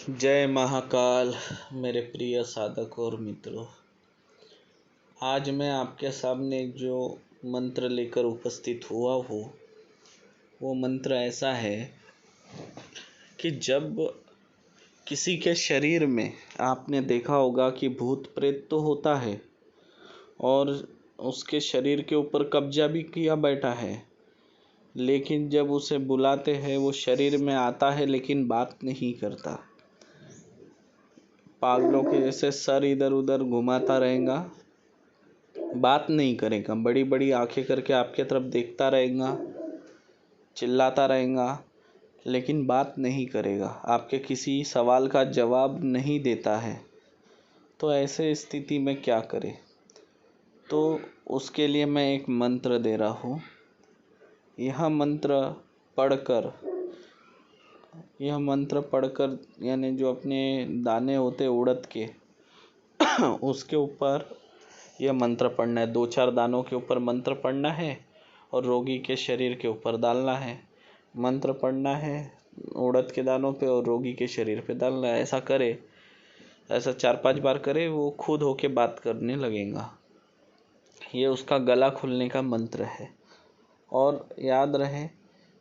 जय महाकाल मेरे प्रिय साधक और मित्रों। आज मैं आपके सामने जो मंत्र लेकर उपस्थित हुआ हूँ वो मंत्र ऐसा है कि जब किसी के शरीर में आपने देखा होगा कि भूत प्रेत तो होता है और उसके शरीर के ऊपर कब्जा भी किया बैठा है, लेकिन जब उसे बुलाते हैं वो शरीर में आता है लेकिन बात नहीं करता। पागलों के जैसे सर इधर उधर घुमाता रहेगा, बात नहीं करेगा, बड़ी बड़ी आंखें करके आपके तरफ देखता रहेगा, चिल्लाता रहेगा, लेकिन बात नहीं करेगा, आपके किसी सवाल का जवाब नहीं देता है। तो ऐसे स्थिति में क्या करें? तो उसके लिए मैं एक मंत्र दे रहा हूँ। यह मंत्र पढ़कर यानी जो अपने दाने होते उड़द के उसके ऊपर यह मंत्र पढ़ना है। 2-4 दानों के ऊपर मंत्र पढ़ना है और रोगी के शरीर के ऊपर डालना है। मंत्र पढ़ना है उड़द के दानों पे और रोगी के शरीर पे डालना है। ऐसा 4-5 बार करे, वो खुद होके बात करने लगेगा। ये उसका गला खुलने का मंत्र है। और याद रहे,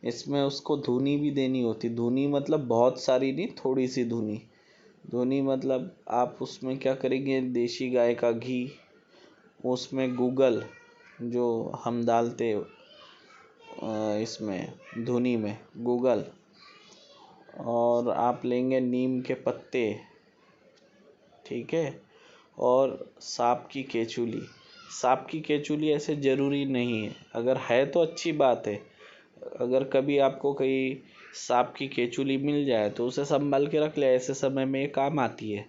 इसमें उसको धुनी भी देनी होती। धुनी मतलब बहुत सारी नहीं, थोड़ी सी धुनी मतलब आप उसमें क्या करेंगे, देसी गाय का घी, उसमें गूगल जो हम डालते इसमें धुनी में गूगल, और आप लेंगे नीम के पत्ते, ठीक है, और सांप की केचुली ऐसे ज़रूरी नहीं है, अगर है तो अच्छी बात है। अगर कभी आपको कहीं सांप की केचुली मिल जाए तो उसे संभाल के रख ले, ऐसे समय में ये काम आती है।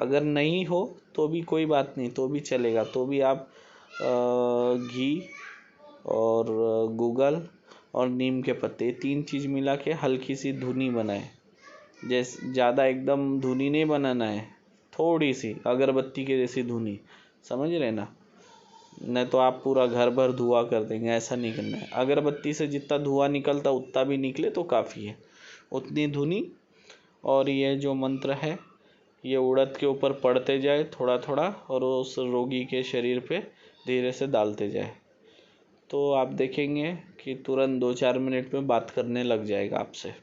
अगर नहीं हो तो भी कोई बात नहीं, तो भी चलेगा। तो भी आप घी और गूगल और नीम के पत्ते, 3 चीज़ मिला के हल्की सी धुनी बनाए। जैसे ज़्यादा एकदम धुनी नहीं बनाना है, थोड़ी सी अगरबत्ती के जैसी धुनी, समझ रहे ना? नहीं तो आप पूरा घर भर धुआं कर देंगे, ऐसा नहीं करना है। अगरबत्ती से जितना धुआं निकलता उतना भी निकले तो काफ़ी है, उतनी धुनी। और ये जो मंत्र है ये उड़द के ऊपर पढ़ते जाए थोड़ा थोड़ा, और उस रोगी के शरीर पे धीरे से डालते जाए। तो आप देखेंगे कि तुरंत 2-4 मिनट में बात करने लग जाएगा आपसे।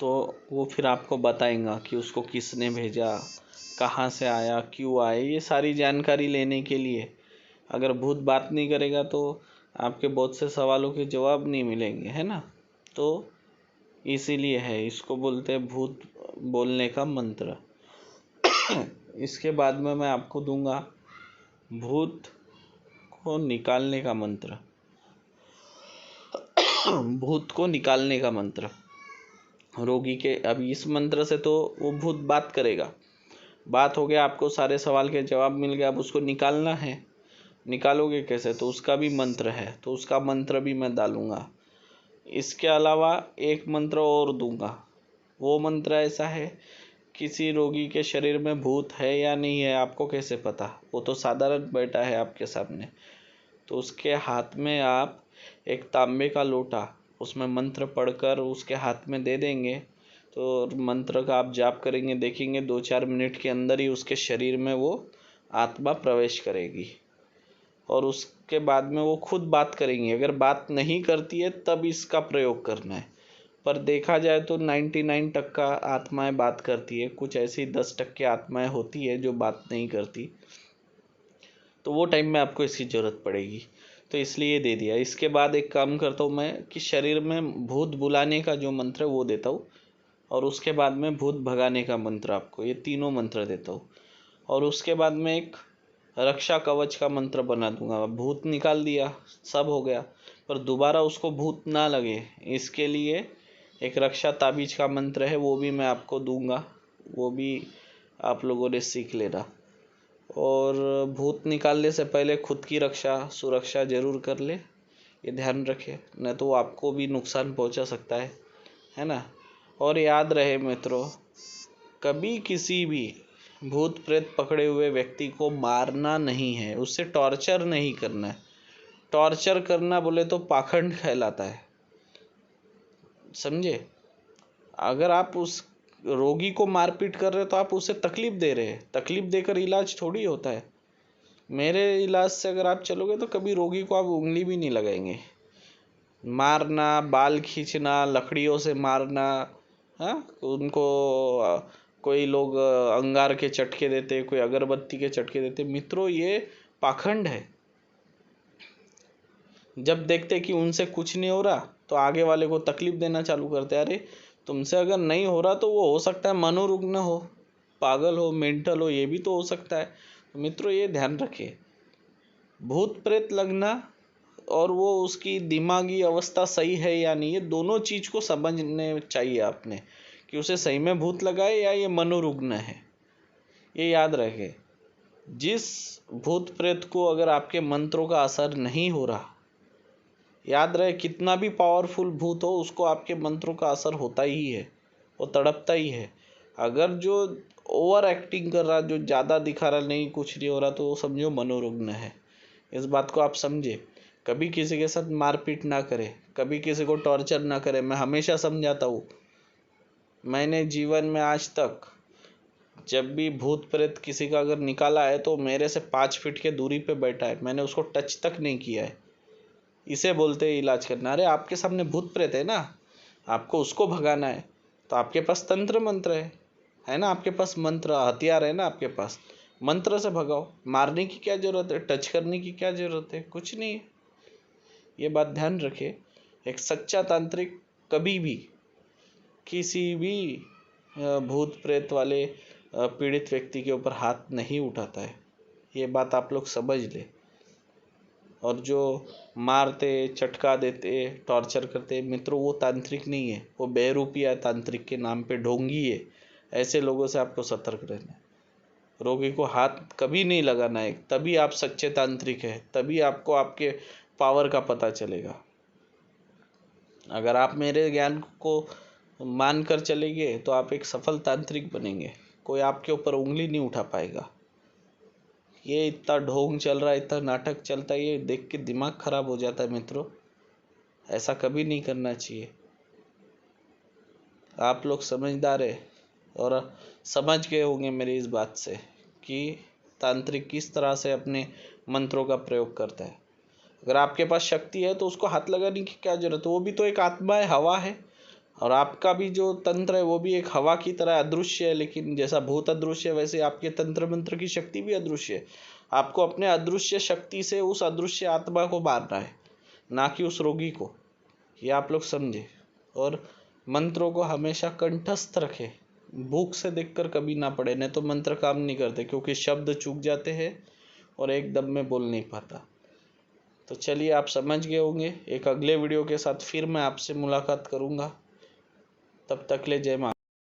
तो वो फिर आपको बताएगा कि उसको किसने भेजा, कहाँ से आया, क्यों आया, ये सारी जानकारी लेने के लिए। अगर भूत बात नहीं करेगा तो आपके बहुत से सवालों के जवाब नहीं मिलेंगे, है ना? तो इसीलिए है, इसको बोलते हैं भूत बोलने का मंत्र। इसके बाद में मैं आपको दूंगा भूत को निकालने का मंत्र। भूत को निकालने का मंत्र रोगी के। अब इस मंत्र से तो वो भूत बात करेगा, बात हो गया, आपको सारे सवाल के जवाब मिल गया। अब उसको निकालना है, निकालोगे कैसे? तो उसका भी मंत्र है, तो उसका मंत्र भी मैं डालूंगा। इसके अलावा एक मंत्र और दूंगा। वो मंत्र ऐसा है, किसी रोगी के शरीर में भूत है या नहीं है आपको कैसे पता? वो तो साधारण बैठा है आपके सामने। तो उसके हाथ में आप एक तांबे का लोटा, उसमें मंत्र पढ़कर उसके हाथ में दे देंगे। तो मंत्र का आप जाप करेंगे, देखेंगे 2-4 मिनट के अंदर ही उसके शरीर में वो आत्मा प्रवेश करेगी और उसके बाद में वो खुद बात करेंगी। अगर बात नहीं करती है तब इसका प्रयोग करना है, पर देखा जाए तो 99% आत्माएं बात करती है। कुछ ऐसी 10% आत्माएं होती है जो बात नहीं करती, तो वो टाइम में आपको इसकी ज़रूरत पड़ेगी, तो इसलिए दे दिया। इसके बाद एक काम करता हूँ मैं कि शरीर में भूत बुलाने का जो मंत्र है वो देता हूँ, और उसके बाद में भूत भगाने का मंत्र, आपको ये तीनों मंत्र देता हूँ। और उसके बाद में एक रक्षा कवच का मंत्र बना दूंगा। भूत निकाल दिया, सब हो गया, पर दोबारा उसको भूत ना लगे इसके लिए एक रक्षा ताबीज का मंत्र है, वो भी मैं आपको दूंगा, वो भी आप लोगों ने सीख लेना। और भूत निकालने से पहले खुद की सुरक्षा जरूर कर ले, ये ध्यान रखे, नहीं तो आपको भी नुकसान पहुंचा सकता है ना? और याद रहे मित्रों, कभी किसी भी भूत प्रेत पकड़े हुए व्यक्ति को मारना नहीं है, उससे टॉर्चर नहीं करना है। टॉर्चर करना बोले तो पाखंड कहलाता है, समझे? अगर आप उस रोगी को मारपीट कर रहे हो तो आप उसे तकलीफ दे रहे हैं। तकलीफ देकर इलाज थोड़ी होता है। मेरे इलाज से अगर आप चलोगे तो कभी रोगी को आप उंगली भी नहीं लगाएंगे। मारना, बाल खींचना, लकड़ियों से मारना, हाँ, उनको कोई लोग अंगार के चटके देते, कोई अगरबत्ती के चटके देते। मित्रों, ये पाखंड है। जब देखते कि उनसे कुछ नहीं हो रहा तो आगे वाले को तकलीफ देना चालू करते। अरे तुमसे अगर नहीं हो रहा तो वो हो सकता है मनोरुग्ण हो, पागल हो, मेंटल हो, ये भी तो हो सकता है। तो मित्रों, ये ध्यान रखिए, भूत प्रेत लगना और वो उसकी दिमागी अवस्था सही है या नहीं, ये दोनों चीज को समझने चाहिए आपने, कि उसे सही में भूत लगा है या ये मनोरुग्ण है। ये याद रखे, जिस भूत प्रेत को अगर आपके मंत्रों का असर नहीं हो रहा, याद रहे कितना भी पावरफुल भूत हो उसको आपके मंत्रों का असर होता ही है, वो तड़पता ही है। अगर जो ओवर एक्टिंग कर रहा, जो ज़्यादा दिखा रहा, नहीं कुछ नहीं हो रहा, तो वो समझो मनोरुग्ण है। इस बात को आप समझे। कभी किसी के साथ मारपीट ना करें, कभी किसी को टॉर्चर ना करें। मैं हमेशा समझाता हूँ, मैंने जीवन में आज तक जब भी भूत प्रेत किसी का अगर निकाला है तो मेरे से 5 फीट के दूरी पे बैठा है, मैंने उसको टच तक नहीं किया है। इसे बोलते हैं इलाज करना। अरे आपके सामने भूत प्रेत है ना, आपको उसको भगाना है तो आपके पास तंत्र मंत्र है ना, आपके पास मंत्र हथियार है ना, आपके पास मंत्र से भगाओ। मारने की क्या जरूरत है, टच करने की क्या जरूरत है, कुछ नहीं है। ये बात ध्यान रखे, एक सच्चा तांत्रिक कभी भी किसी भी भूत प्रेत वाले पीड़ित व्यक्ति के ऊपर हाथ नहीं उठाता है। ये बात आप लोग समझ ले। और जो मारते, चटका देते, टॉर्चर करते, मित्रों वो तांत्रिक नहीं है, वो बेरूपिया तांत्रिक के नाम पे ढोंगी है। ऐसे लोगों से आपको सतर्क रहना है। रोगी को हाथ कभी नहीं लगाना है, तभी आप सच्चे तांत्रिक है, तभी आपको आपके पावर का पता चलेगा। अगर आप मेरे ज्ञान को मानकर चलेंगे तो आप एक सफल तांत्रिक बनेंगे, कोई आपके ऊपर उंगली नहीं उठा पाएगा। ये इतना ढोंग चल रहा है, इतना नाटक चलता है, ये देख के दिमाग खराब हो जाता है। मित्रों, ऐसा कभी नहीं करना चाहिए। आप लोग समझदार है और समझ गए होंगे मेरी इस बात से कि तांत्रिक किस तरह से अपने मंत्रों का प्रयोग करता है। अगर आपके पास शक्ति है तो उसको हाथ लगाने की क्या जरूरत है, वो भी तो एक आत्मा है, हवा है। और आपका भी जो तंत्र है वो भी एक हवा की तरह अदृश्य है, लेकिन जैसा भूत अदृश्य है वैसे आपके तंत्र मंत्र की शक्ति भी अदृश्य है। आपको अपने अदृश्य शक्ति से उस अदृश्य आत्मा को मारना है, ना कि उस रोगी को। ये आप लोग समझे। और मंत्रों को हमेशा कंठस्थ रखे, भूख से देखकर कभी ना पढ़े, नहीं तो मंत्र काम नहीं करते, क्योंकि शब्द चूक जाते हैं और एकदम में बोल नहीं पाता। तो चलिए, आप समझ गए होंगे। एक अगले वीडियो के साथ फिर मैं आपसे मुलाकात करूँगा। तब तक ले जय मां।